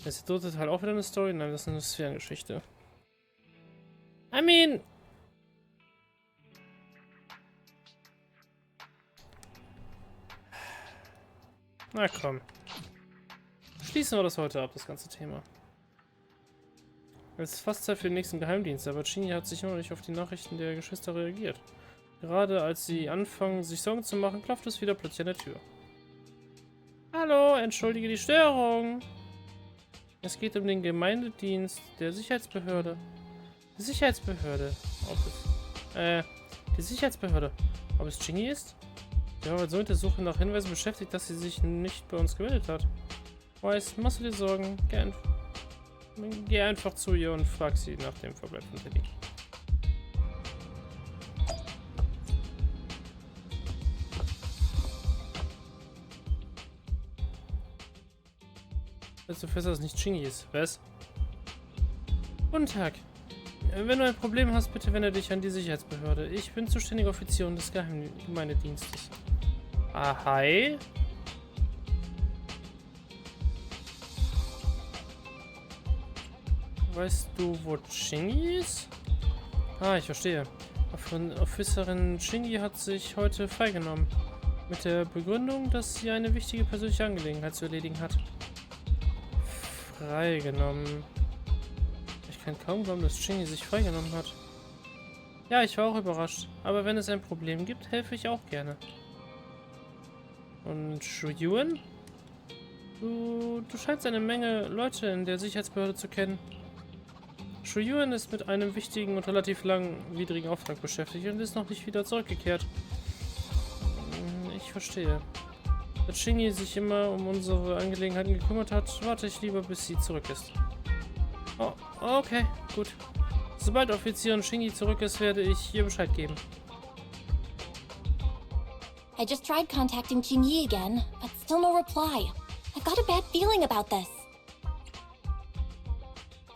Ist der dritte Teil auch wieder eine Story? Nein, das ist eine Sphärengeschichte. I mean... Na komm. Schließen wir das heute ab, das ganze Thema. Es ist fast Zeit für den nächsten Geheimdienst, aber Qingyi hat sich immer noch nicht auf die Nachrichten der Geschwister reagiert. Gerade als sie anfangen, sich Sorgen zu machen, klopft es wieder plötzlich an der Tür. Hallo, entschuldige die Störung. Es geht um den Gemeindedienst der Sicherheitsbehörde. Die Sicherheitsbehörde. Die Sicherheitsbehörde. Ob es Qingyi ist? Ich war so mit der Suche nach Hinweisen beschäftigt, dass sie sich nicht bei uns gemeldet hat. Weiß, machst du dir Sorgen? Geh einfach zu ihr und frag sie nach dem Verbleib von Teddy. Du fest, dass es nicht Qingyi ist. Was? Guten Tag. Wenn du ein Problem hast, bitte wende dich an die Sicherheitsbehörde. Ich bin zuständige Offizierin des Gemeindedienstes. Ah, hi. Weißt du, wo Qingyi ist? Ah, ich verstehe. Officerin Qingyi hat sich heute freigenommen. Mit der Begründung, dass sie eine wichtige persönliche Angelegenheit zu erledigen hat. Freigenommen. Ich kann kaum glauben, dass Qingyi sich freigenommen hat. Ja, ich war auch überrascht. Aber wenn es ein Problem gibt, helfe ich auch gerne. Und Shuyuan? Du scheinst eine Menge Leute in der Sicherheitsbehörde zu kennen. Shuyuan ist mit einem wichtigen und relativ langwidrigen Auftrag beschäftigt und ist noch nicht wieder zurückgekehrt. Ich verstehe. Da Qingyi sich immer um unsere Angelegenheiten gekümmert hat, warte ich lieber, bis sie zurück ist. Oh, okay, gut. Sobald Offizierin Qingyi zurück ist, werde ich ihr Bescheid geben. I just tried contacting Qingyi again, but still no reply. I've got a bad feeling about this.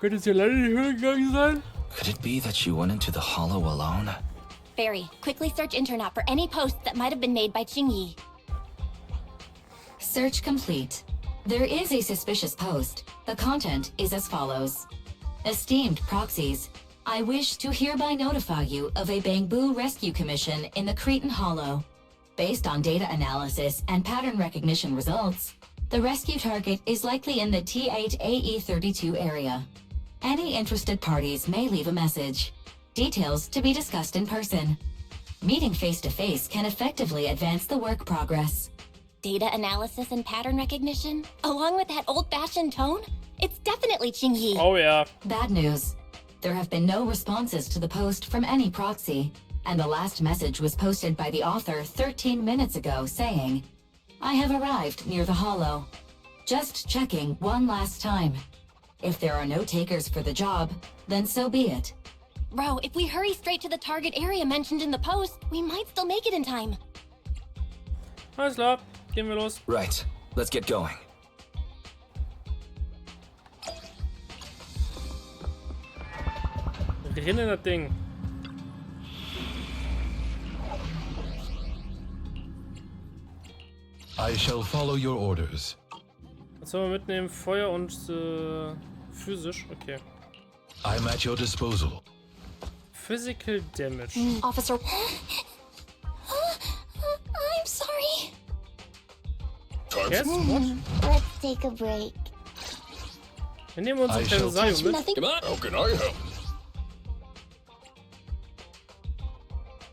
Könnte sie leider in die Höhle gegangen sein? Could it be that she went into the hollow alone? Barry, quickly search internet for any posts that might have been made by Qingyi. Search complete. There is a suspicious post. The content is as follows. Esteemed proxies, I wish to hereby notify you of a Bangboo rescue commission in the Cretan Hollow. Based on data analysis and pattern recognition results, the rescue target is likely in the T8AE32 area. Any interested parties may leave a message. Details to be discussed in person. Meeting face-to-face can effectively advance the work progress. Data analysis and pattern recognition? Along with that old-fashioned tone? It's definitely Qingyi. Oh yeah. Bad news. There have been no responses to the post from any proxy, and the last message was posted by the author 13 minutes ago saying, I have arrived near the hollow. Just checking one last time. If there are no takers for the job, then so be it. Bro, if we hurry straight to the target area mentioned in the post, we might still make it in time. Alles klar, gehen wir los. Right, let's get going. Rennen in das Ding. I shall follow your orders. Was sollen wir mitnehmen? Feuer und physisch? Okay. I'm at your disposal. Physical damage. Officer... I'm sorry. Yes? What? Let's take a break. Wir nehmen unsere I kleine shall Sayo mit. Nothing. How can I help?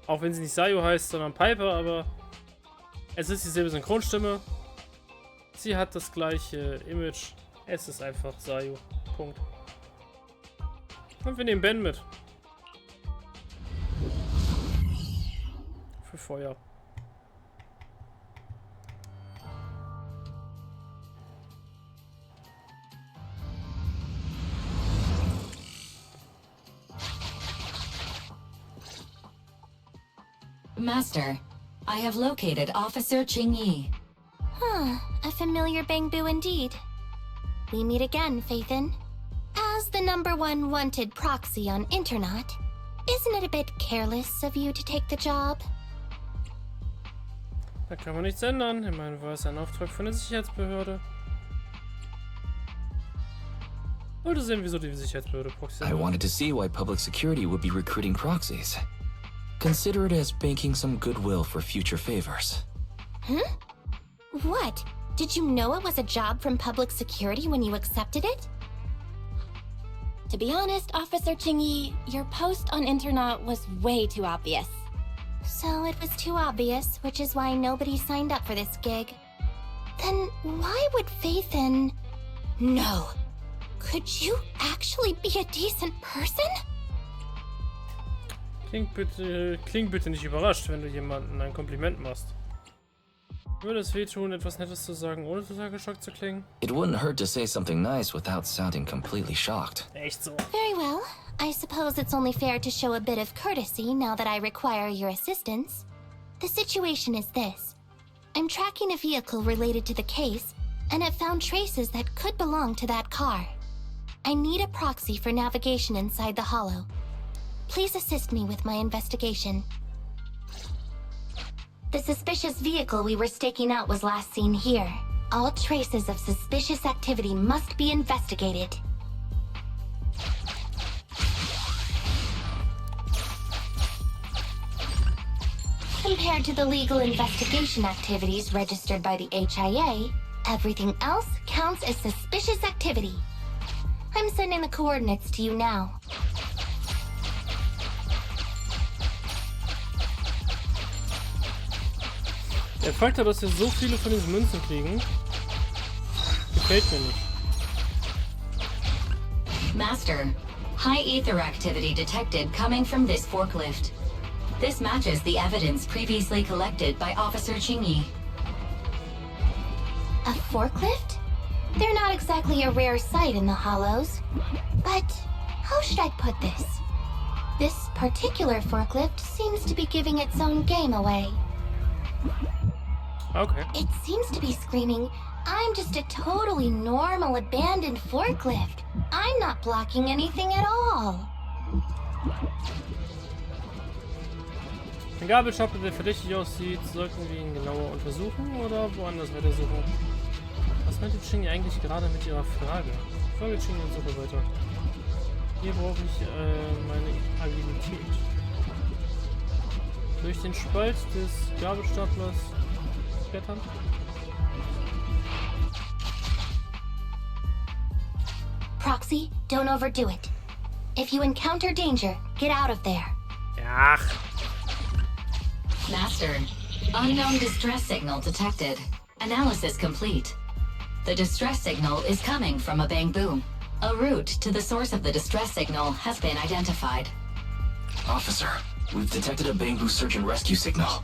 Auch wenn sie nicht Sayo heißt, sondern Piper, aber es ist dieselbe Synchronstimme. Sie hat das gleiche Image. Es ist einfach Sayo. Punkt. Und wir nehmen Ben mit. Für Feuer. Master, I have located Officer Qingyi. Huh, a familiar Bangboo indeed. We meet again, Faithin. As the #1 wanted proxy on internet, isn't it a bit careless of you to take the job? Da kann man nichts ändern. Immerhin war es ein Auftrag von der Sicherheitsbehörde. Wollte sehen, wieso die Sicherheitsbehörde Proxy I wanted to see why public security would be recruiting proxies. Consider it as banking some goodwill for future favors. Huh? What? Did you know it was a job from public security when you accepted it? To be honest, Officer Qingyi, your post on Internet was way too obvious. So it was too obvious, which is why nobody signed up for this gig. Then why would Faith in... No. Could you actually be a decent person? Kling bitte nicht überrascht, wenn du jemandem ein Kompliment machst. Würde es wehtun, etwas Nettes zu sagen, ohne total geschockt zu klingen? It wouldn't hurt to say something nice without sounding completely shocked. Echt so. Very well. I suppose it's only fair to show a bit of courtesy now that I require your assistance. The situation is this. I'm tracking a vehicle related to the case, and it found traces that could belong to that car. I need a proxy for navigation inside the hollow. Please assist me with my investigation. The suspicious vehicle we were staking out was last seen here. All traces of suspicious activity must be investigated. Compared to the legal investigation activities registered by the HIA, everything else counts as suspicious activity. I'm sending the coordinates to you now. Der Fakt, dass wir so viele von diesen Münzen kriegen, gefällt mir nicht. Master, high ether activity detected coming from this forklift. This matches the evidence previously collected by Officer Qingyi. A forklift? They're not exactly a rare sight in the Hollows. But how should I put this? This particular forklift seems to be giving its own game away. Okay. It seems to be screaming, I'm just a totally normal abandoned forklift. I'm not blocking anything at all. Ein Gabelstapler, der verdächtig aussieht, sollten wir ihn genauer untersuchen oder woanders weitersuchen? Was meint die Qingyi eigentlich gerade mit ihrer Frage? Folge Qingyi und suche weiter. Hier brauche ich meine Agilität. Durch den Spalt des Gabelstaplers klettern. Proxy, don't overdo it. If you encounter danger, get out of there. Ach. Master, unknown distress signal detected. Analysis complete. The distress signal is coming from a Bangboo. A route to the source of the distress signal has been identified. Officer, we've detected a Bangboo search and rescue signal.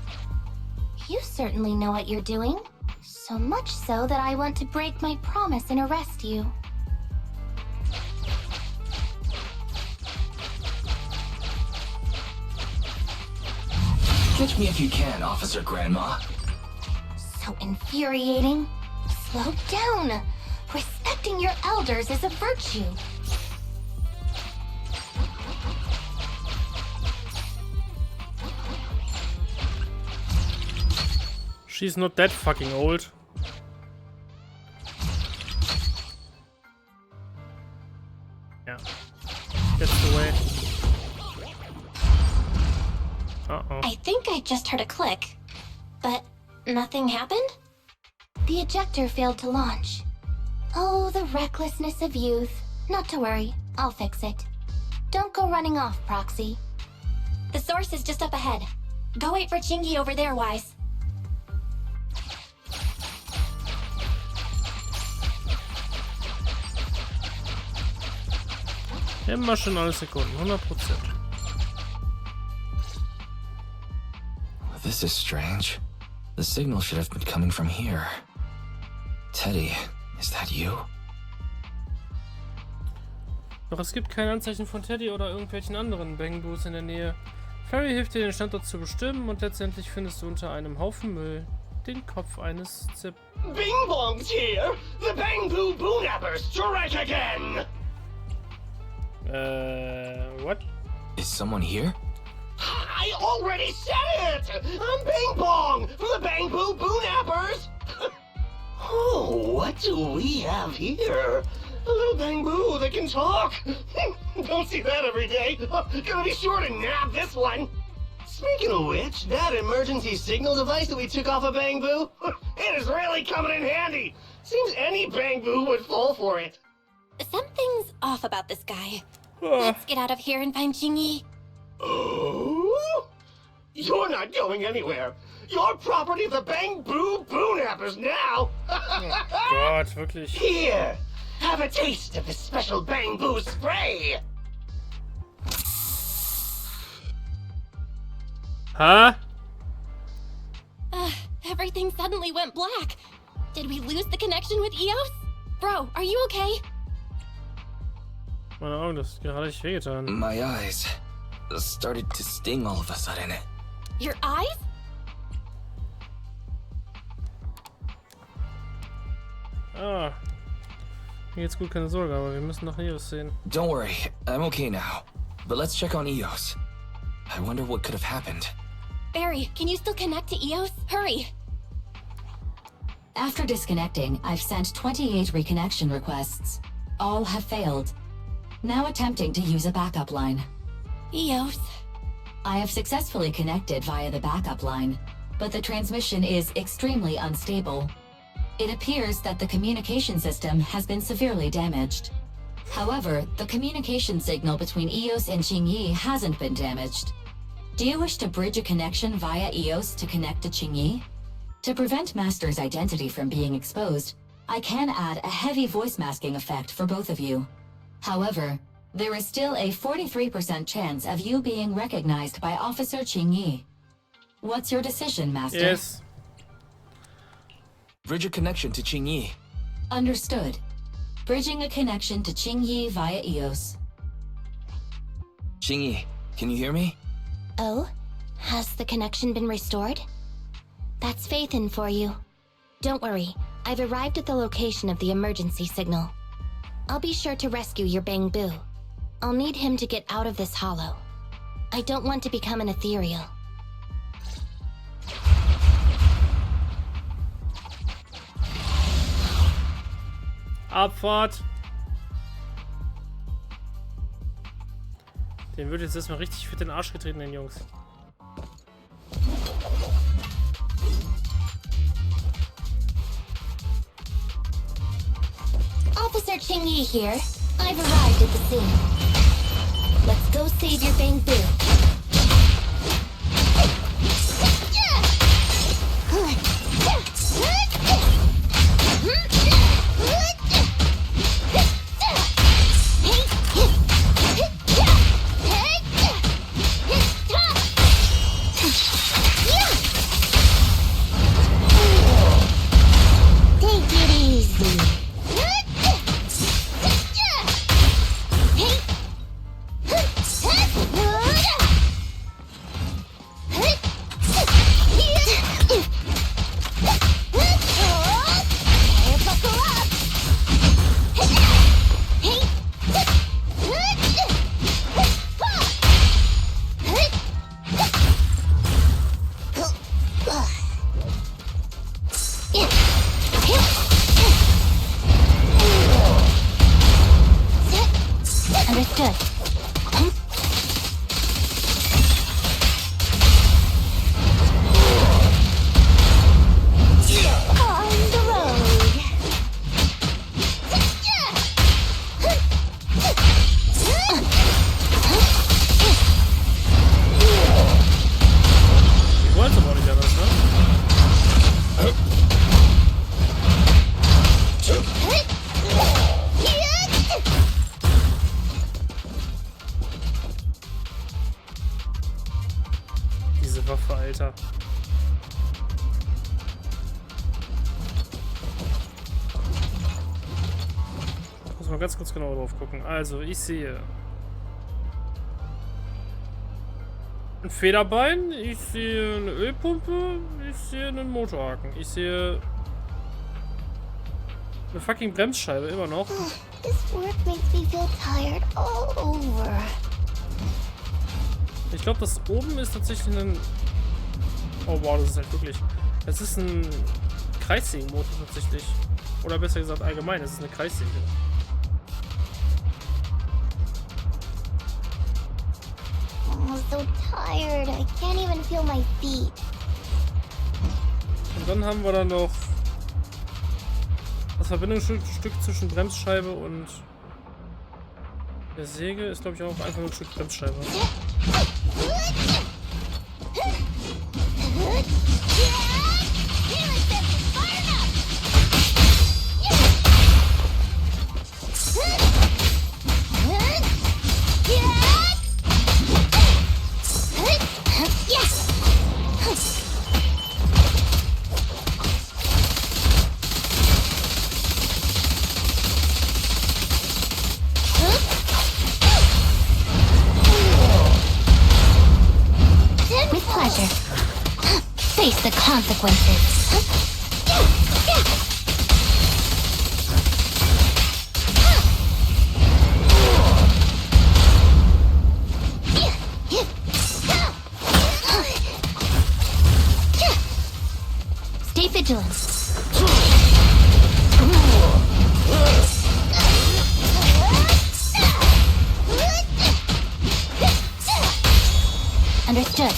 You certainly know what you're doing. So much so that I want to break my promise and arrest you. Catch me if you can, Officer Grandma. So infuriating. Slow down. Respecting your elders is a virtue. She's not that fucking old. Yeah. That's the way. Uh-oh. I think I just heard a click. But nothing happened? The ejector failed to launch. Oh, the recklessness of youth. Not to worry, I'll fix it. Don't go running off, Proxy. The source is just up ahead. Go wait for Qingyi over there, Wise. Immer schon alle Sekunden, 100%. This is strange. The signal should have been coming from here. Teddy, is that you? Doch es gibt kein Anzeichen von Teddy oder irgendwelchen anderen Bangboos in der Nähe. Ferry hilft dir, den Standort zu bestimmen und letztendlich findest du unter einem Haufen Müll den Kopf eines Bing Bong's here! The Bangboo Boonappers strike again! What? Is someone here? I already said it! I'm Bing Bong from the Bangboo Boonappers! Oh, what do we have here? A little Bangboo that can talk. Don't see that every day. Gonna be sure to nab this one. Speaking of which, that emergency signal device that we took off of Bangboo, it is really coming in handy. Seems any Bangboo would fall for it. Something's off about this guy. Ah, Let's get out of here and find Qingyi. Oh? You're not going anywhere. You're property of the Bangboo Boonappers now. Gott, wirklich. Here, have a taste of this special Bangboo spray. Huh? Everything suddenly went black. Did we lose the connection with Eos? Bro, are you okay? Meine Augen, das hat gerade echt wehgetan. My eyes started to sting all of a sudden. Your eyes? Ah. Mir geht's gut, keine Sorge, aber wir müssen nach Eos sehen. Don't worry, I'm okay now. But let's check on Eos. I wonder what could have happened. Barry, can you still connect to Eos? Hurry! After disconnecting, I've sent 28 reconnection requests. All have failed. Now attempting to use a backup line. Eos. I have successfully connected via the backup line, but the transmission is extremely unstable. It appears that the communication system has been severely damaged. However, the communication signal between Eos and Qingyi hasn't been damaged. Do you wish to bridge a connection via Eos to connect to Qingyi? To prevent Master's identity from being exposed, I can add a heavy voice masking effect for both of you. However, there is still a 43% chance of you being recognized by Officer Qingyi. What's your decision, Master? Yes. Bridge a connection to Qingyi. Understood. Bridging a connection to Qingyi via Eos. Qingyi, can you hear me? Oh? Has the connection been restored? That's Faithin for you. Don't worry, I've arrived at the location of the emergency signal. I'll be sure to rescue your Bangboo. I'll need him to get out of this hollow. I don't want to become an ethereal. Abfahrt! Den wird jetzt erstmal richtig für den Arsch getreten, den Jungs. Officer Qingyi here. I've arrived at the scene. Let's go save your Bangboo. Take it easy. Understood. On the road. Die wollen es aber auch nicht anders, ne? Diese Waffe, Alter. Muss mal ganz kurz genau drauf gucken. Also, ich sehe ein Federbein, ich sehe eine Ölpumpe, ich sehe einen Motorhaken, ich sehe eine fucking Bremsscheibe immer noch. This work makes me feel tired all over. Ich glaube, das oben ist tatsächlich ein... Oh wow, das ist halt wirklich... Es ist ein Kreissägenmotor tatsächlich. Oder besser gesagt allgemein, es ist eine Kreissäge. so tired. I can't even feel my feet. Und dann haben wir dann noch das Verbindungsstück zwischen Bremsscheibe und der Säge. Ist, glaube ich, auch einfach nur ein Stück Bremsscheibe. With pleasure. Face the consequences. Stay vigilant. Understood.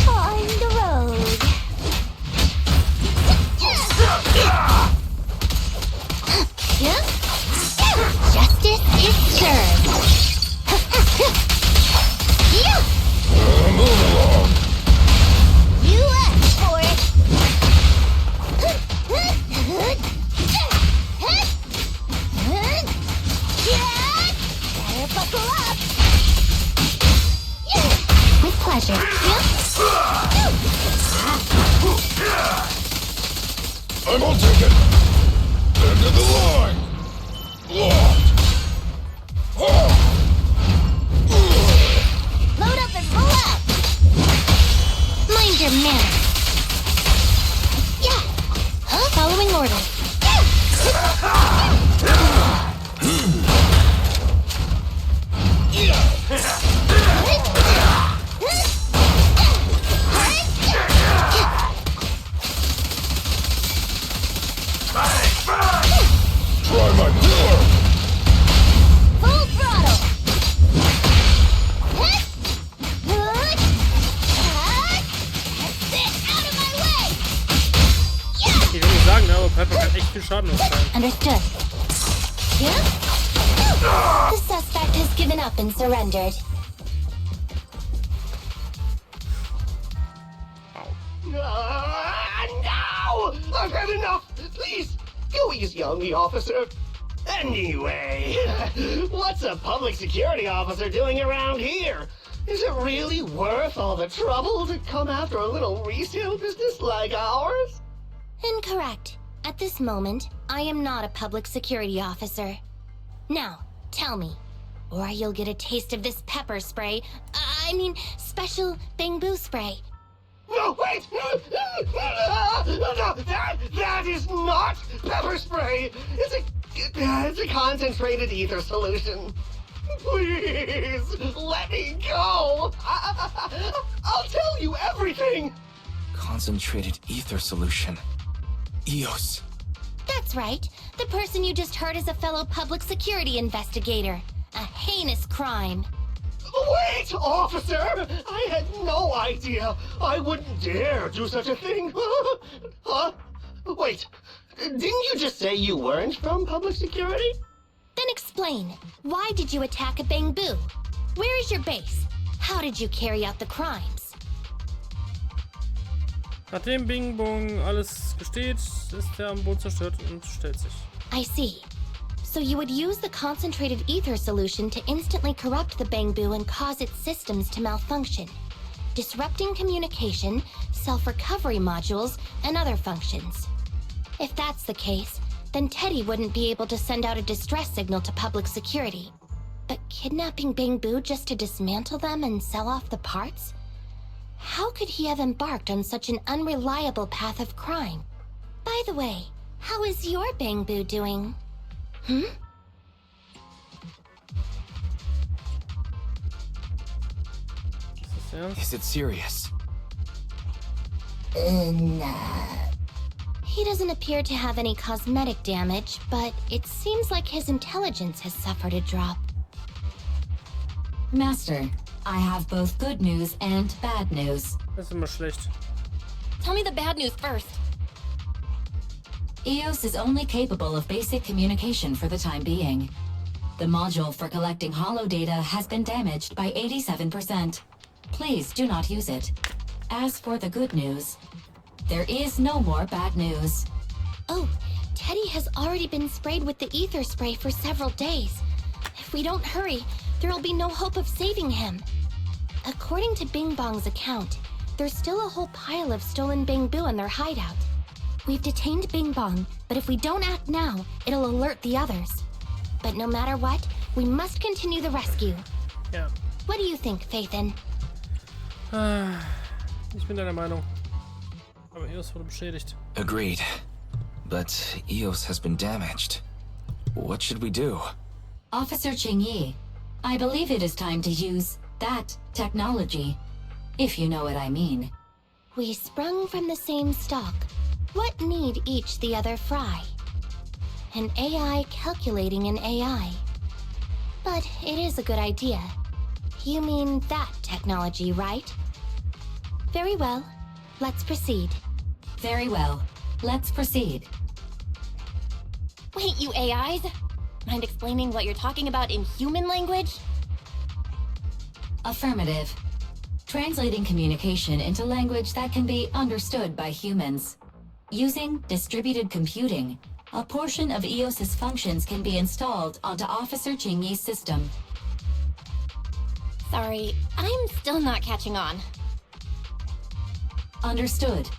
On the road. Justice is served. Move along. You asked for it. Better buckle up. With pleasure. I'm on ticket. End of the line. Locked. Load up and pull out. Mind your manners. Following orders. Try my pillar. Full throttle. That's it. Out of my way. Ich will nicht sagen, aber Piper kann echt viel Schaden ausfallen. Understood. The suspect has given up and surrendered. No! I've had enough! Please, go easy on me, officer. Anyway, what's a public security officer doing around here? Is it really worth all the trouble to come after a little resale business like ours? Incorrect. At this moment, I am not a public security officer. Now, tell me, or you'll get a taste of this pepper spray. I mean, special Bangboo spray. No, wait! No, that is not pepper spray! It's a concentrated ether solution. Please, let me go! I'll tell you everything! Concentrated ether solution. EOS. That's right. The person you just heard is a fellow public security investigator. A heinous crime. Wait, officer! I had no idea. I wouldn't dare do such a thing. Huh? Wait, didn't you just say you weren't from public security? Then explain. Why did you attack a Bangboo? Where is your base? How did you carry out the crimes? Nachdem Bing Bong alles gesteht, ist er am Boot zerstört und stellt sich. I see. So you would use the concentrated ether solution to instantly corrupt the Bangboo and cause its systems to malfunction, disrupting communication, self-recovery modules, and other functions. If that's the case, then Teddy wouldn't be able to send out a distress signal to public security. But kidnapping Bangboo just to dismantle them and sell off the parts? How could he have embarked on such an unreliable path of crime? By the way, how is your Bangboo doing? Ist das ernst? Is it serious? He doesn't appear to have any cosmetic damage, but it seems like his intelligence has suffered a drop. Master, I have both good news and bad news. Das ist immer schlecht. Tell me the bad news first. EOS is only capable of basic communication for the time being. The module for collecting holo data has been damaged by 87%. Please do not use it. As for the good news, there is no more bad news. Oh, Teddy has already been sprayed with the ether spray for several days. If we don't hurry, there will be no hope of saving him. According to Bing Bong's account, there's still a whole pile of stolen Bangboo in their hideout. We've detained Bing Bong, but if we don't act now, it'll alert the others. But no matter what, we must continue the rescue. Ja. What do you think, Faithin? Ich bin deiner Meinung. Aber EOS wurde beschädigt. Agreed. But EOS has been damaged. What should we do? Officer Qingyi, I believe it is time to use that technology, if you know what I mean. We sprung from the same stock. What need each the other fry? An AI calculating an AI. But it is a good idea. You mean that technology, right? Very well. Let's proceed. Very well. Let's proceed. Wait, you AIs? Mind explaining what you're talking about in human language? Affirmative. Translating communication into language that can be understood by humans. Using distributed computing, a portion of EOS's functions can be installed onto Officer Qingyi's system. Sorry, I'm still not catching on. Understood.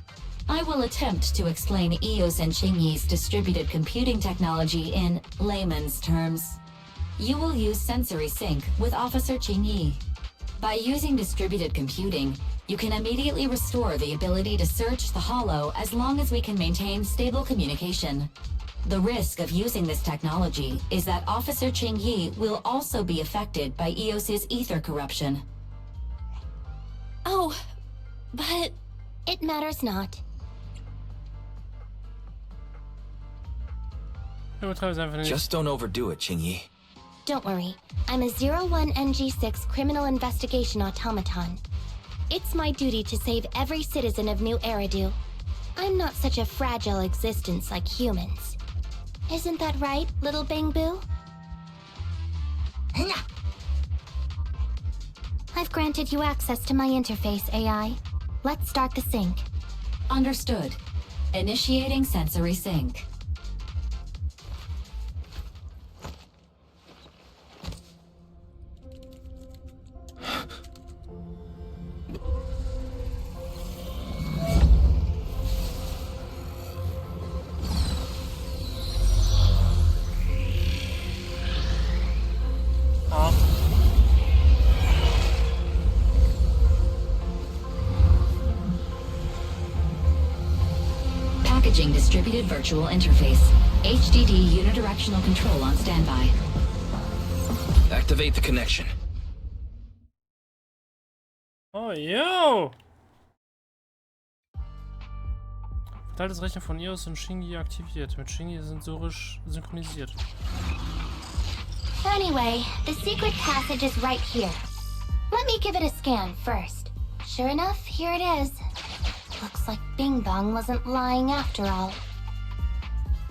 I will attempt to explain EOS and Qingyi's distributed computing technology in layman's terms. You will use sensory sync with Officer Qingyi. By using distributed computing, you can immediately restore the ability to search the holo as long as we can maintain stable communication. The risk of using this technology is that Officer Qingyi will also be affected by EOS's ether corruption. Oh, but it matters not. Übertreib es einfach nicht. Just don't overdo it, Qingyi. Don't worry, I'm a 01NG6 criminal investigation automaton. It's my duty to save every citizen of New Eridu. I'm not such a fragile existence like humans. Isn't that right, little Bangboo? I've granted you access to my interface, AI. Let's start the sync. Understood. Initiating sensory sync. Packaging distributed virtual interface. HDD unidirectional control on standby. Activate the connection. Oh, yo! Verteiltes Rechnen von EOS und Qingyi aktiviert. Mit Qingyi sensorisch synchronisiert. Anyway, the secret passage is right here. Let me give it a scan first. Sure enough, here it is. Looks like Bing Bong wasn't lying after all.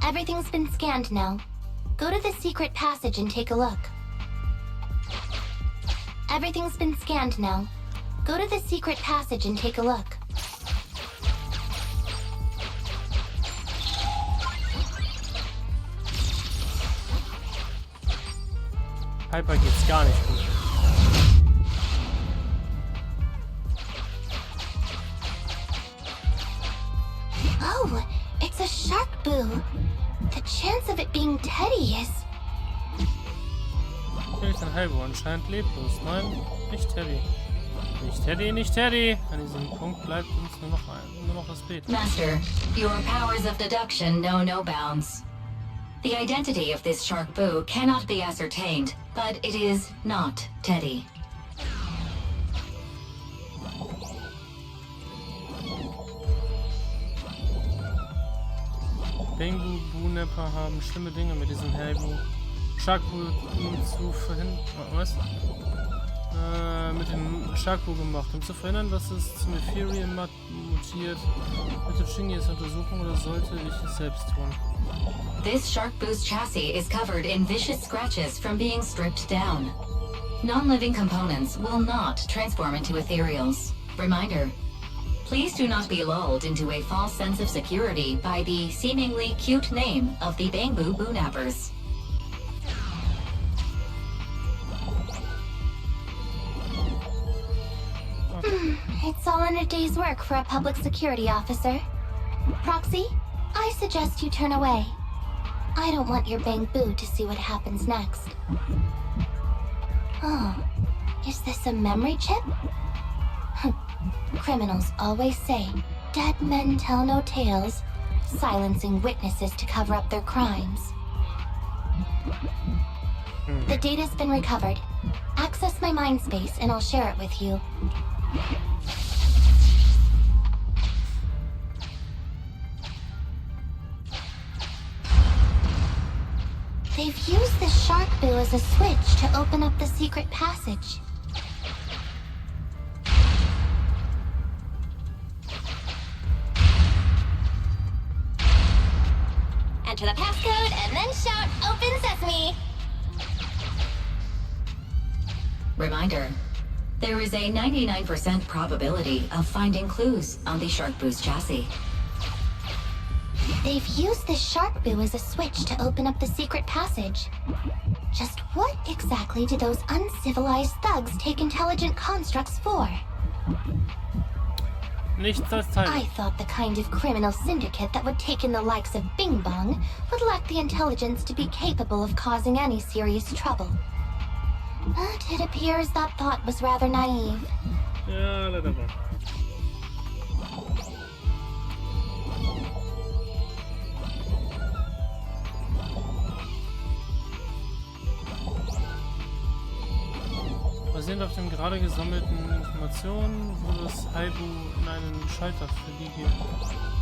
Everything's been scanned now. Go to the secret passage and take a look. Everything's been scanned now. Go to the secret passage and take a look. Hyper geht's gar nicht gut. Oh, it's a shark boo. The chance of it being Teddy is... Natürlich ein halber, anscheinend leblos. Nein, nicht Teddy. Nicht Teddy, nicht Teddy. An diesem Punkt bleibt uns nur noch das Beten. Master, your powers of deduction know no bounds. The identity of this shark boo cannot be ascertained, but it is not Teddy. Bangboo, Boo-Napper haben schlimme Dinge mit diesem Hellboo. Sharkboo zu verhindern. Was? Mit dem Sharkboo gemacht, um zu verhindern, dass es zum Ethereum mutiert. Bitte Qingyi es untersuchen oder sollte ich es selbst tun? This shark boo's chassis is covered in vicious scratches from being stripped down. Non-living components will not transform into ethereals. Reminder, please do not be lulled into a false sense of security by the seemingly cute name of the Bangboo Boo-Nappers. It's all in a day's work for a public security officer. Proxy, I suggest you turn away. I don't want your Bangboo to see what happens next. Oh, is this a memory chip? Criminals always say, dead men tell no tales, silencing witnesses to cover up their crimes. The data's been recovered. Access my mind space and I'll share it with you. They've used the shark boo as a switch to open up the secret passage. Enter the passcode and then shout, "Open Sesame!" Reminder, there is a 99% probability of finding clues on the shark boo's chassis. They've used the shark boo as a switch to open up the secret passage. Just what exactly do those uncivilized thugs take intelligent constructs for? Nichts als Teil. I thought the kind of criminal syndicate that would take in the likes of Bing Bong would lack the intelligence to be capable of causing any serious trouble. But it appears that thought was rather naive. Ja, leider war. Basierend auf den gerade gesammelten Informationen wurde das Haibu in einen Schalter für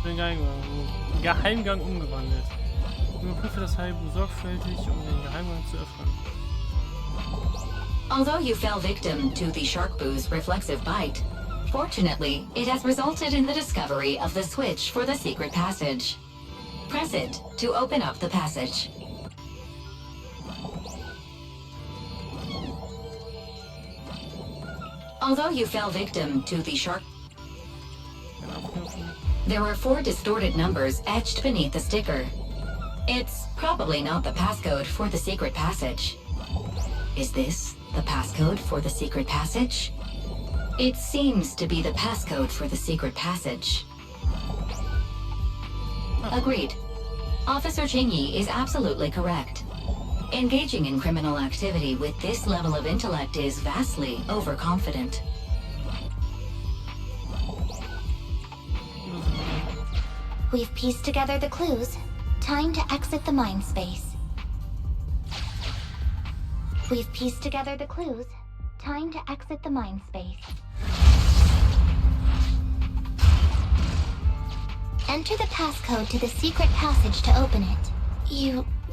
den Geheimgang umgewandelt. Überprüfe das Haibu sorgfältig, um den Geheimgang zu öffnen. Although you fell victim to the shark boo's reflexive bite, fortunately, it has resulted in the discovery of the switch for the secret passage. Press it to open up the passage. Although you fell victim to the shark... There are 4 distorted numbers etched beneath the sticker. It's probably not the passcode for the secret passage. Is this the passcode for the secret passage? It seems to be the passcode for the secret passage. Agreed. Officer Qingyi is absolutely correct. Engaging in criminal activity with this level of intellect is vastly overconfident. We've pieced together the clues. Time to exit the mind space. We've pieced together the clues. Time to exit the mind space. Enter the passcode to the secret passage to open it.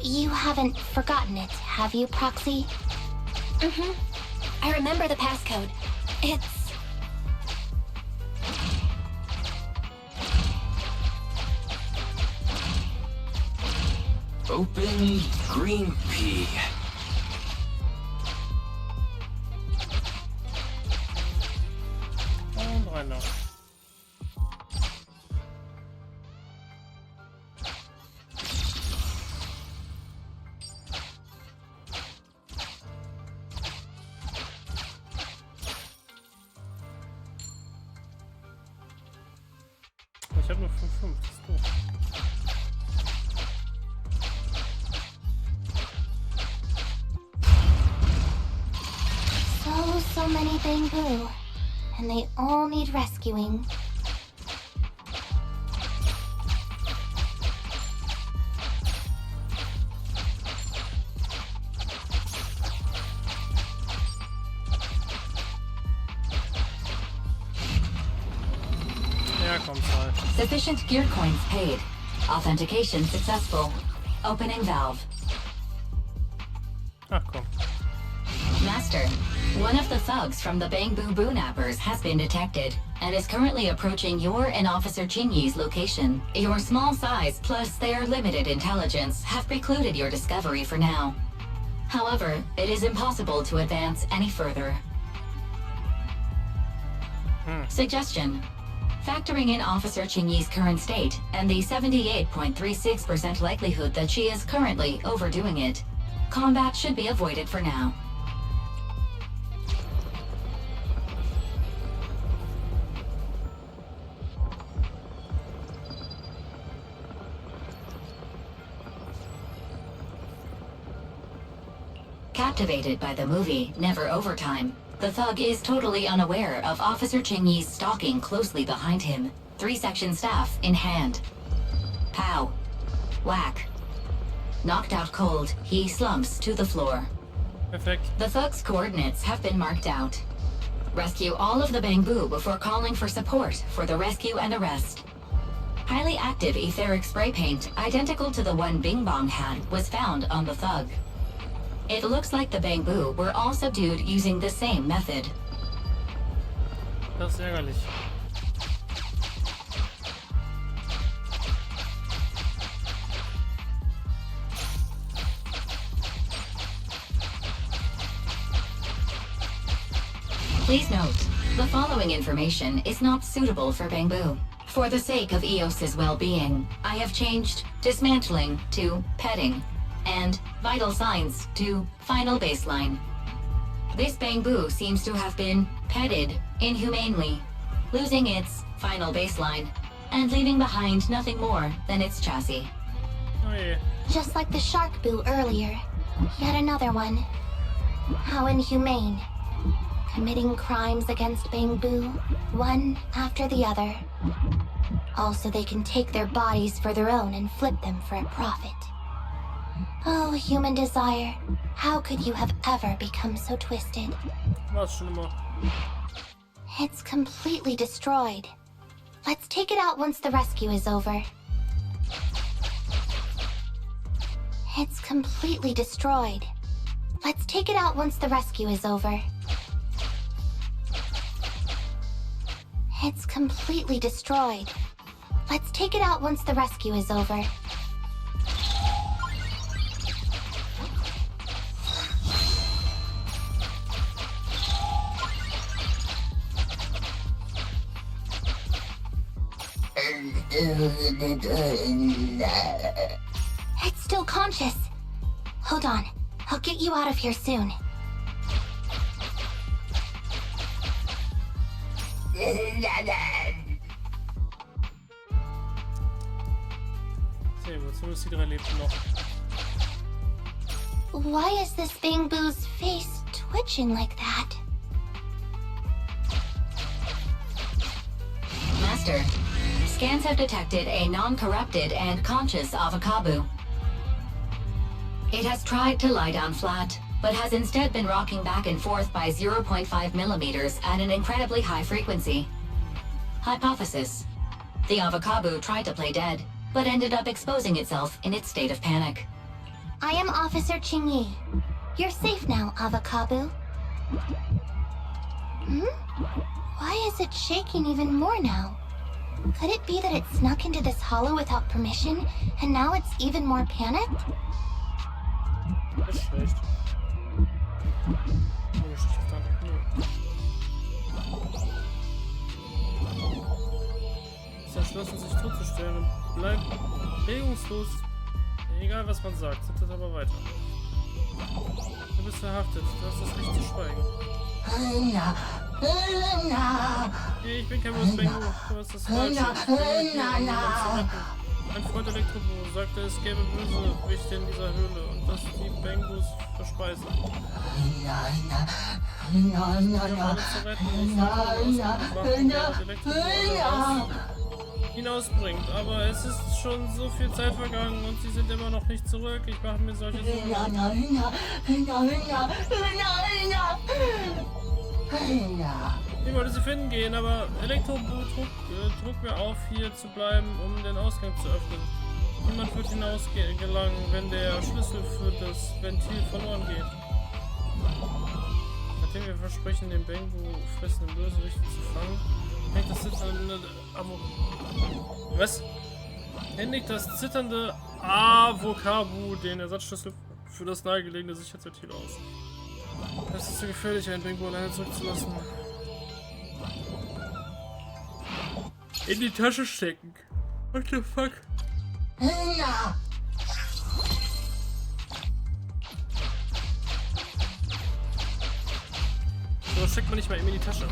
You haven't forgotten it, have you, Proxy? Mm-hmm. I remember the passcode. It's... Open green pea. Und rein noch. Ich habe nur 5,5, das ist doof. So many Bangboo. and they all need rescuing. Ja, komm, zahl. Sufficient gear coins paid. Authentication successful. Opening valve. Ach komm. Master, one of the thugs from the Bangboo Boo-nappers has been detected and is currently approaching your and Officer Qingyi's location. Your small size plus their limited intelligence have precluded your discovery for now. However, it is impossible to advance any further. Suggestion. Factoring in Officer Qingyi's current state and the 78.36% likelihood that she is currently overdoing it, combat should be avoided for now. Captivated by the movie Never Overtime, the thug is totally unaware of Officer Qingyi's stalking closely behind him, 3-section staff in hand. Pow. Whack. Knocked out cold, he slumps to the floor. Perfekt. The thug's coordinates have been marked out. Rescue all of the Bangboo before calling for support for the rescue and arrest. Highly active etheric spray paint, identical to the one Bing Bong had, was found on the thug. It looks like the Bangboo were all subdued using the same method. Das ist ärgerlich. Please note, the following information is not suitable for Bangboo. For the sake of EOS's well-being, I have changed dismantling to petting, and vital signs to final baseline. This Bangboo seems to have been petted inhumanely, losing its final baseline, and leaving behind nothing more than its chassis. Oh je. Just like the shark boo earlier. Yet another one. How inhumane. Committing crimes against Bangboo, one after the other. Also, they can take their bodies for their own and flip them for a profit. Oh, human desire. How could you have ever become so twisted? Was schon immer. It's completely destroyed. Let's take it out once the rescue is over. It's completely destroyed. Let's take it out once the rescue is over. It's completely destroyed. Let's take it out once the rescue is over. It's still conscious. Hold on. I'll get you out of here soon. Sehr gut, zumindest die 3 lebten noch. Why is this Bangboo's face twitching like that? Master, scans have detected a non-corrupted and conscious Avocabo. It has tried to lie down flat, but has instead been rocking back and forth by 0.5 millimeters at an incredibly high frequency. Hypothesis: the Avocabo tried to play dead, but ended up exposing itself in its state of panic. I am Officer Qingyi. You're safe now, Avocabo. Why is it shaking even more now? Could it be that it snuck into this hollow without permission, and now it's even more panicked? Das ist schlecht. Oh, Stift an. Ist entschlossen, sich totzustellen und bleibt regungslos. Egal, was man sagt, sagt das aber weiter. Du bist verhaftet. Du hast das Recht zu schweigen. Nee, ich bin kein Bangboo. Du hast das Falsche. Ich bin hier, um jemanden zu retten. Mein Freund Elektroboo sagte, es gäbe Bösewichte in dieser Höhle und dass die Bangboos verspeisen. Um alle zu retten, muss hinausbringt, aber es ist schon so viel Zeit vergangen und sie sind immer noch nicht zurück. Ich mache mir solche Sorgen. Ich wollte sie finden gehen, aber Elektroboo trug mir auf, hier zu bleiben, um den Ausgang zu öffnen. Niemand wird hinausgelangen, wenn der Schlüssel für das Ventil verloren geht. Nachdem wir versprechen, den Bangboo fressenden Bösewicht zu fangen, hängt das zitternde Händigt das zitternde Avocabu den Ersatzschlüssel für das nahegelegene Sicherheitsventil aus. Es ist zu gefährlich, einen Bangboo alleine zurückzulassen. In die Tasche stecken. What the fuck? So steckt man nicht mal eben in die Tasche.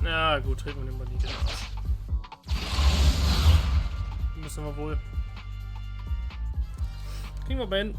Na gut, treten wir den Bandit in den Arsch. Müssen wir wohl. Kriegen wir Ben.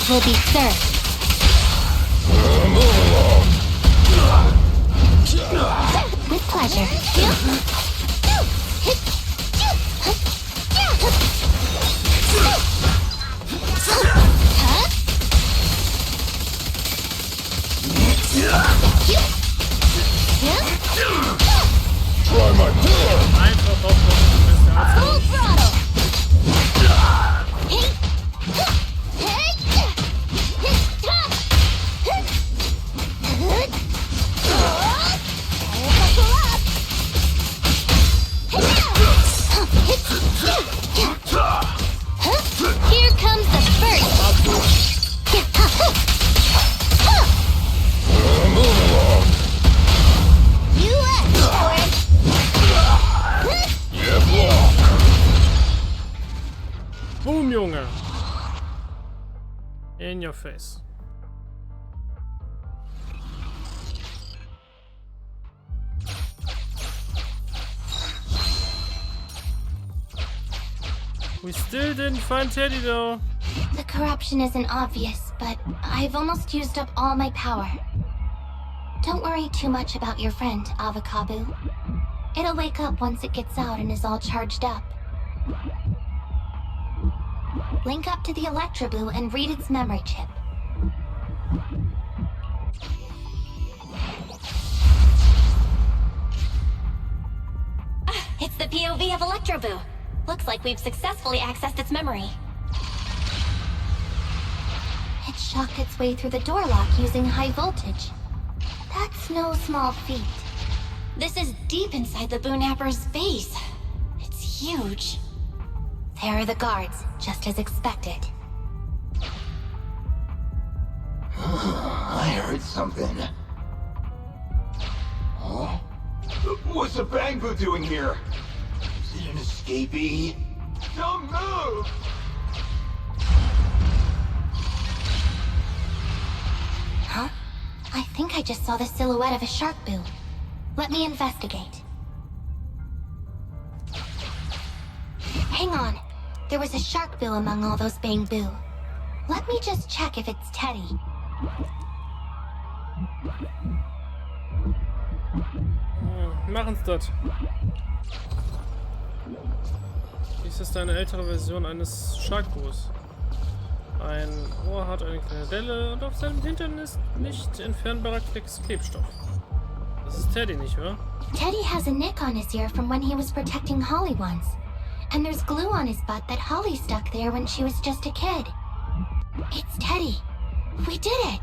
Will be served. Move along. With pleasure. Try my pillar. Einfach aufpassen, Full throttle. Here comes the first. Move along. You asked for it. Yeah, block. Boom, Junge. In your face. We still didn't find Teddy though. The corruption isn't obvious, but I've almost used up all my power. Don't worry too much about your friend, Avocabu. It'll wake up once it gets out and is all charged up. Link up to the Electroboo and read its memory chip. It's the POV of Electroboo. Looks like we've successfully accessed its memory. It shocked its way through the door lock using high voltage. That's no small feat. This is deep inside the Boo Napper's base. It's huge. There are the guards, just as expected. I heard something. Huh? What's the Bangboo doing here? Is it an escapee? Don't move! Huh? I think I just saw the silhouette of a shark boo. Let me investigate. there was a shark bill among all those Bangboo. Let me just check if it's Teddy. Machen's dort. Dies ist eine ältere Version eines Sharkboos. Ein Ohr hat eine kleine Delle und auf seinem Hintern ist nicht entfernbarer Klebstoff. Das ist Teddy, nicht wahr? Teddy has a nick on his ear from when he was protecting Holly once. And there's glue on his butt that Holly stuck there when she was just a kid. It's Teddy. We did it!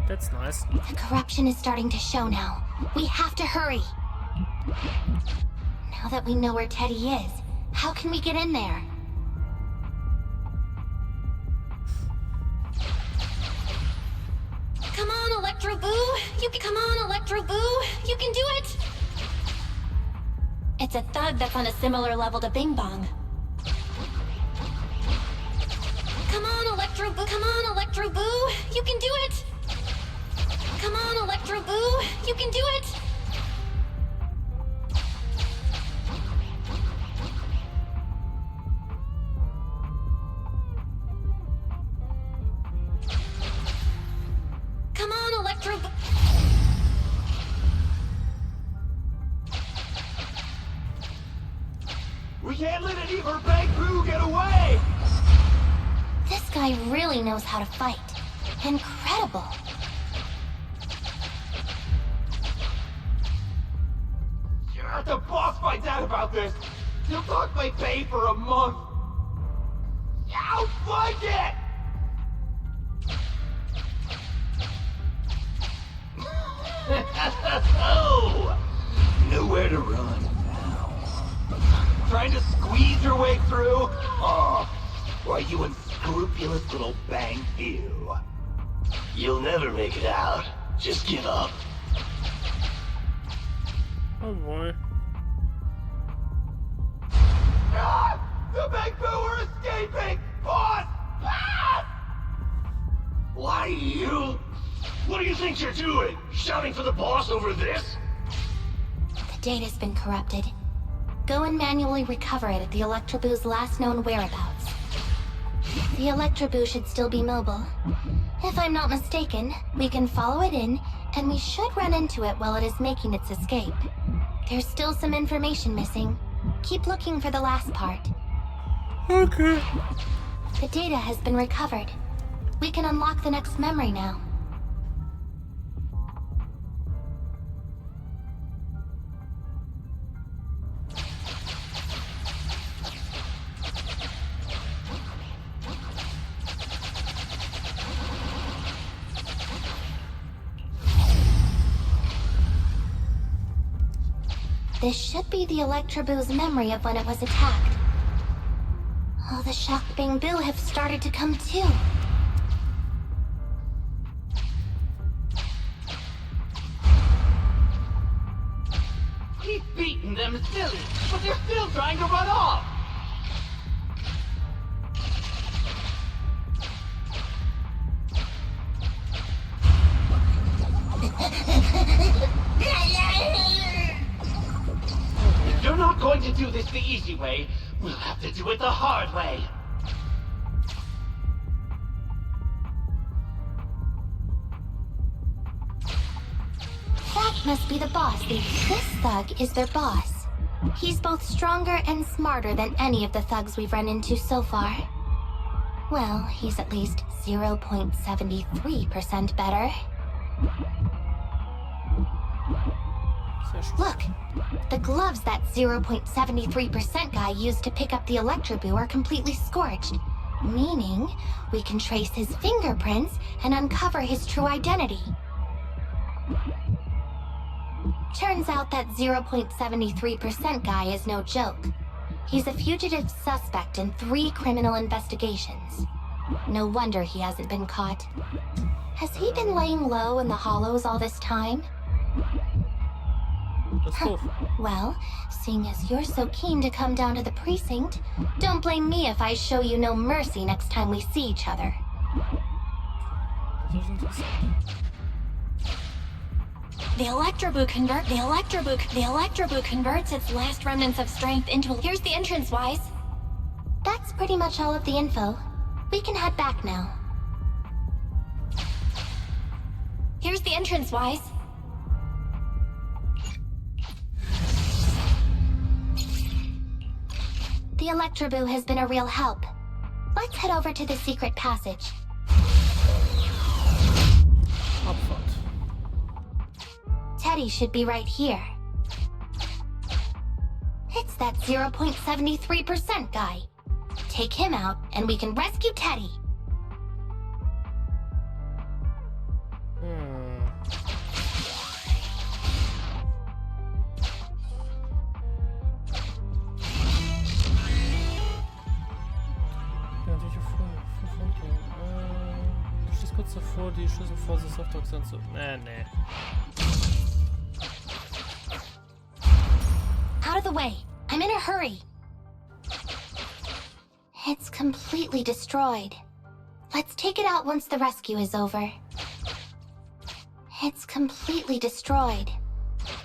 That's nice. The corruption is starting to show now. We have to hurry. Now that we know where Teddy is, how can we get in there? Come on, Electro Boo! Come on, Electro Boo! You can do it! It's a thug that's on a similar level to Bing Bong. Come on, Electro Boo! Come on, Electro Boo! You can do it! Come on, Electro Boo! You can do it! Come on, Electro Boo! We can't let any of our Bangboo get away! This guy really knows how to fight. Incredible. Yeah, the boss finds out about this. He'll talk my pay for a month. I'll find it! Oh, nowhere to run now. Trying to squeeze your way through? Oh, why, you unscrupulous little Bangboo. You'll never make it out. Just give up. Oh boy. Ah! The Bangboo are escaping! Boss! Ah! Why you? What do you think you're doing? Shouting for the boss over this? The data's been corrupted. Go and manually recover it at the Electroboo's last known whereabouts. The Electroboo should still be mobile. If I'm not mistaken, we can follow it in, and we should run into it while it is making its escape. There's still some information missing. Keep looking for the last part. Okay. The data has been recovered. We can unlock the next memory now. This should be the Electroboo's memory of when it was attacked. All the shocked Bangboo have started to come too. He's beaten them silly, but they're still trying to run off! If you're not going to do this the easy way, we'll have to do it the hard way. That must be the boss. This thug is their boss. He's both stronger and smarter than any of the thugs we've run into so far. Well, he's at least 0.73% better. Look! The gloves that 0.73% guy used to pick up the Electroboo are completely scorched. Meaning, we can trace his fingerprints and uncover his true identity. Turns out that 0.73% guy is no joke. He's a fugitive suspect in 3 criminal investigations. No wonder he hasn't been caught. Has he been laying low in the hollows all this time? Well, seeing as you're so keen to come down to the precinct, don't blame me if I show you no mercy next time we see each other. The Electroboo converts its last remnants of strength into. Here's the entrance, Wise. That's pretty much all of the info. We can head back now. Here's the entrance, Wise. The Electroboo has been a real help. Let's head over to the secret passage. Abfahrt. Teddy should be right here. It's that 0.73% guy. Take him out, and we can rescue Teddy. Du stehst kurz davor, die Schlüssel vor sich Softdogs anzu... Nee. Out of the way. I'm in a hurry. It's completely destroyed. Let's take it out once the rescue is over. It's completely destroyed.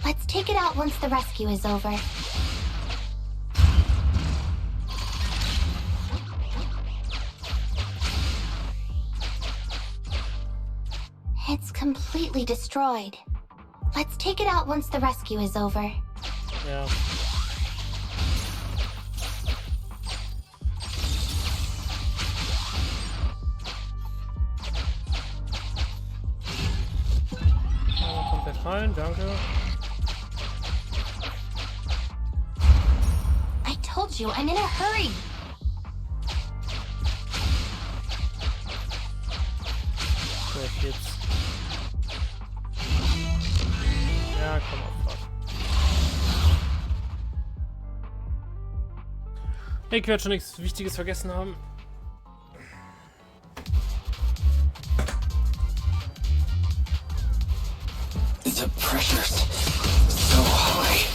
Let's take it out once the rescue is over. It's completely destroyed. Let's take it out once the rescue is over. Ja. Komplett rein, danke. I told you, I'm in a hurry. So, jetzt geht's. Ja, komm auf, Fahrt. Ich werde schon nichts Wichtiges vergessen haben. The pressure's so high.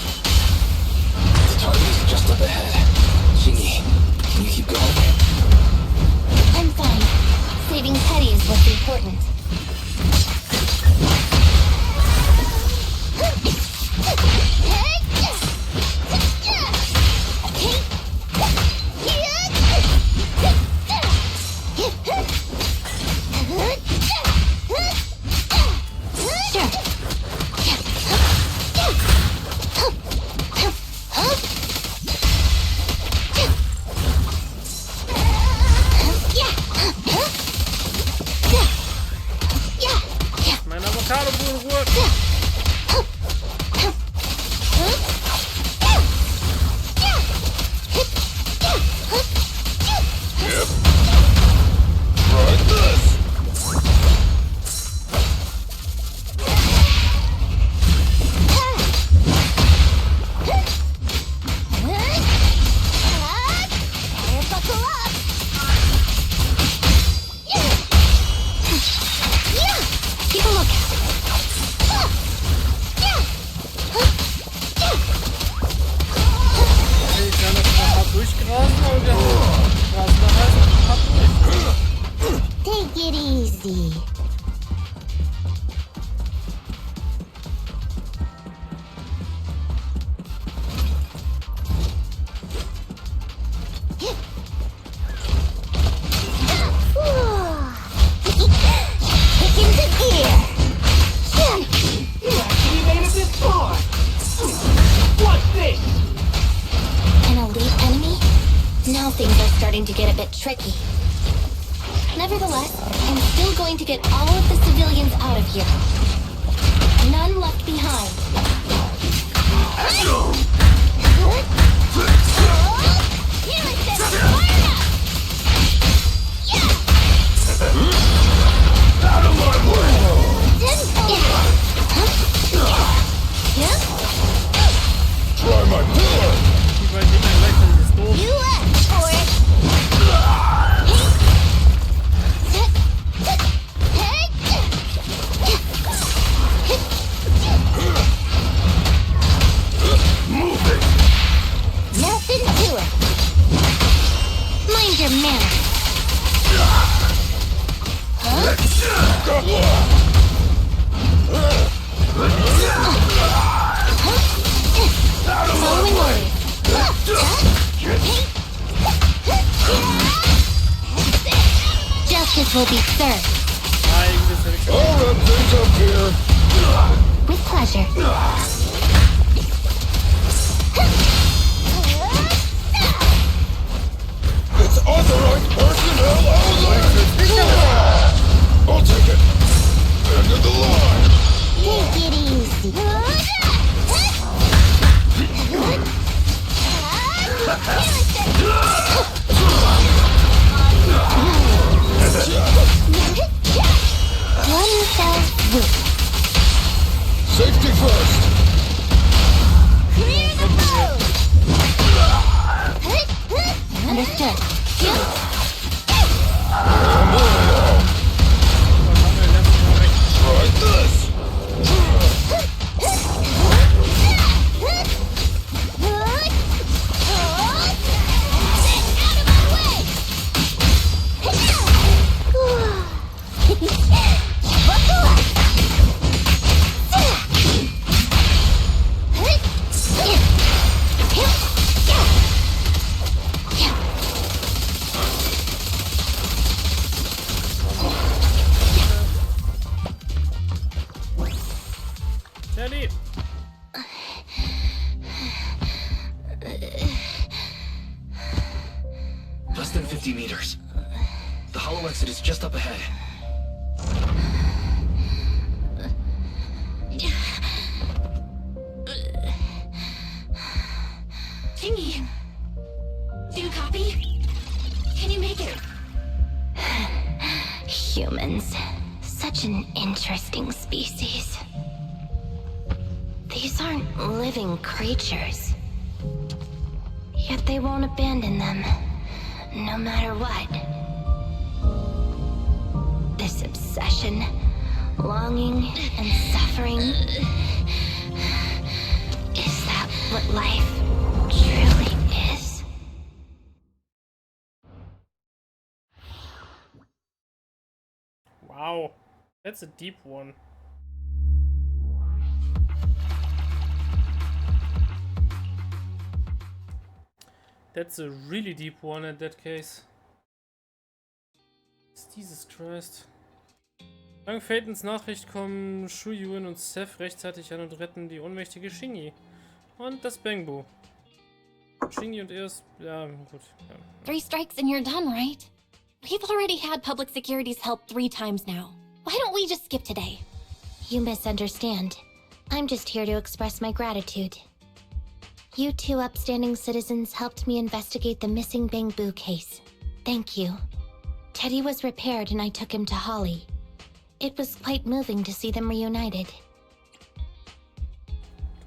The target is just up ahead. Qingyi, can you keep going? I'm fine. Saving Teddy is what's important. Mein Avocado in Ruhe. Right this! Keep a look. Ich kann das noch hart durchgrasen, aber der Grasen nachher ist hart durch. Take it easy. Kick into gear. You actually made it this far! What's this? An elite enemy? Now things are starting to get a bit tricky. Nevertheless, I'm still going to get all of the civilians out of here. None left behind. Out of my way! Try my power! Die beiden Gegner gleichzeitig ist doof. You asked for it. Move it! Nothing to it. Mind your manners. Following orders. Justice will be served. I'll wrap things up here. With pleasure. It's authorized personnel only. I'll take it. End of the line. Take it easy. One fell swoop. Safety first. Clear the road. Understood. Try this. Daddy! Less than 50 meters. The hollow exit is just up ahead. Qingyi, do you copy? Can you make it? Humans. Such an interesting species. These aren't living creatures. Yet they won't abandon them, no matter what. This obsession, longing, and suffering. Is that what life truly is? Wow. That's a deep one. That's a really deep one in that case. Jesus Christ. Dank Phaetons Nachricht kommen Shuyuin und Seth rechtzeitig an und retten die ohnmächtige Qingyi. Und das Bangboo. Qingyi und er ist... ja, gut. Ja. 3 strikes and you're done, right? We've already had public security's help 3 times now. Why don't we just skip today? You misunderstand. I'm just here to express my gratitude. You 2 upstanding citizens helped me investigate the missing Bangboo case. Thank you. Teddy was repaired and I took him to Holly. It was quite moving to see them reunited.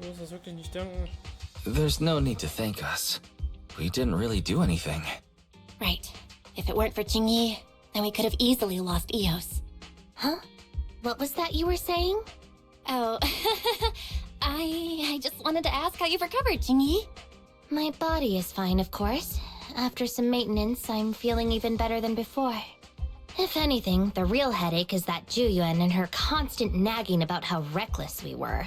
Du musst das wirklich nicht danken. There's no need to thank us. We didn't really do anything. Right. If it weren't for Qingyi, then we could have easily lost Eos. Huh? What was that you were saying? Oh, I just wanted to ask how you've recovered, Qingyi. My body is fine, of course. After some maintenance, I'm feeling even better than before. If anything, the real headache is that Juyuan and her constant nagging about how reckless we were.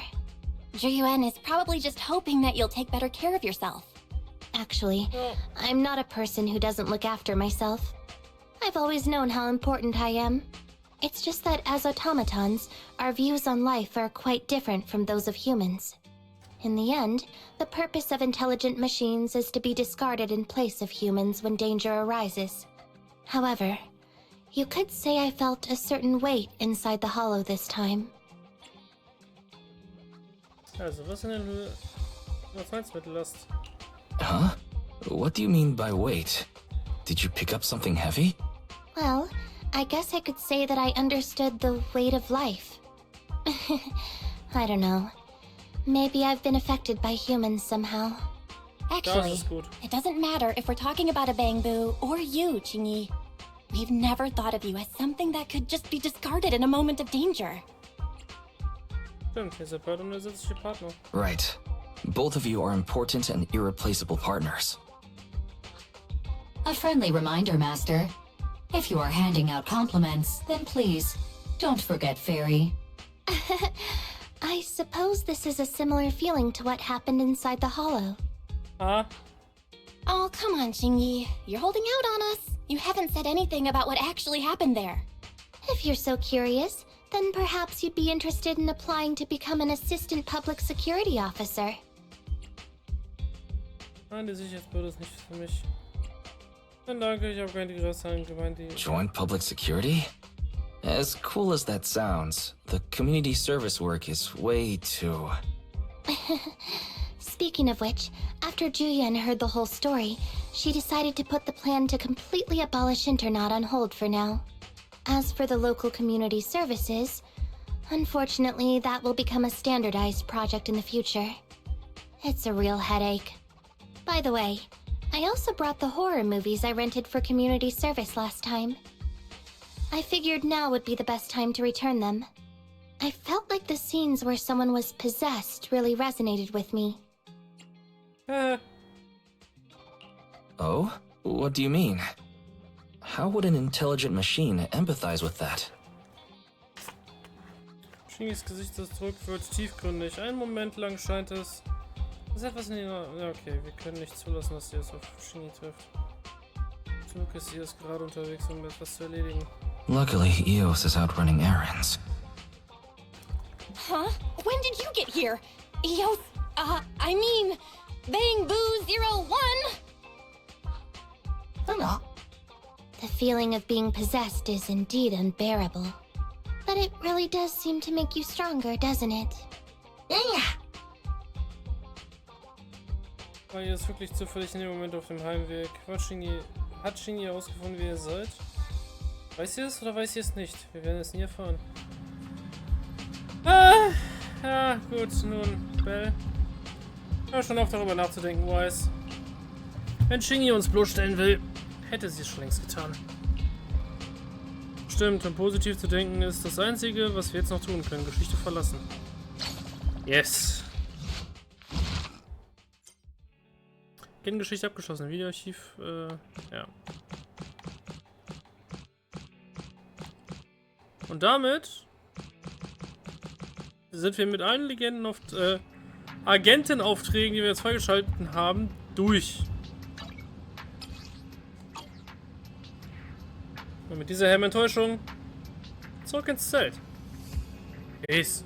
Juyuan is probably just hoping that you'll take better care of yourself. Actually, I'm not a person who doesn't look after myself. I've always known how important I am. It's just that as automatons, our views on life are quite different from those of humans. In the end, the purpose of intelligent machines is to be discarded in place of humans when danger arises. However, you could say I felt a certain weight inside the hollow this time. Also, was meinst du mit Last? Huh? What do you mean by weight? Did you pick up something heavy? Well, I guess I could say that I understood the weight of life. I don't know. Maybe I've been affected by humans somehow. Actually, it doesn't matter if we're talking about a Bangboo or you, Qingyi. We've never thought of you as something that could just be discarded in a moment of danger. Stimmt, ihr seid beide unersetzliche Partner. Right. Both of you are important and irreplaceable partners. A friendly reminder, Master. If you are handing out compliments, then please, don't forget Fairy. I suppose this is a similar feeling to what happened inside the hollow. Ah. Oh, come on, Qingyi. You're holding out on us. You haven't said anything about what actually happened there. If you're so curious, then perhaps you'd be interested in applying to become an assistant public security officer. Nein, die Sicherheitsbehörde ist nicht für mich. Nein, danke, ich habe kein Interesse an Gemeinde. Join public security? As cool as that sounds, the community service work is way too... Speaking of which, after Juyen heard the whole story, she decided to put the plan to completely abolish Internat on hold for now. As for the local community services, unfortunately, that will become a standardized project in the future. It's a real headache. By the way, I also brought the horror movies I rented for community service last time. I figured now would be the best time to return them. I felt like the scenes where someone was possessed really resonated with me. Oh? What do you mean? How would an intelligent machine empathize with that? Qingyis Gesichtsausdruck wird tiefgründig. Einen Moment lang scheint es... Das ist etwas in den... Ja, okay, wir können nicht zulassen, dass sie es auf Qingyi trifft. Zum Glück ist sie jetzt gerade unterwegs, um etwas zu erledigen. Luckily, Eos is out running errands. Huh? When did you get here? Eos, I mean, Bangboo 01? The feeling of being possessed is indeed unbearable. But it really does seem to make you stronger, doesn't it? War ihr ist wirklich zufällig in dem Moment auf dem Heimweg. Hat Qingyi herausgefunden, wie ihr seid? Weiß sie es oder weiß sie es nicht? Wir werden es nie erfahren. Ja, gut, nun, Bell. Hör schon auf, darüber nachzudenken, Wise. Wenn Qingyi uns bloßstellen will, hätte sie es schon längst getan. Stimmt, und positiv zu denken ist das Einzige, was wir jetzt noch tun können. Geschichte verlassen. Yes. Geschichte abgeschlossen. Videoarchiv, ja. Und damit sind wir mit allen Agentenaufträgen, die wir jetzt freigeschaltet haben, durch. Und mit dieser Enttäuschung zurück ins Zelt. Peace.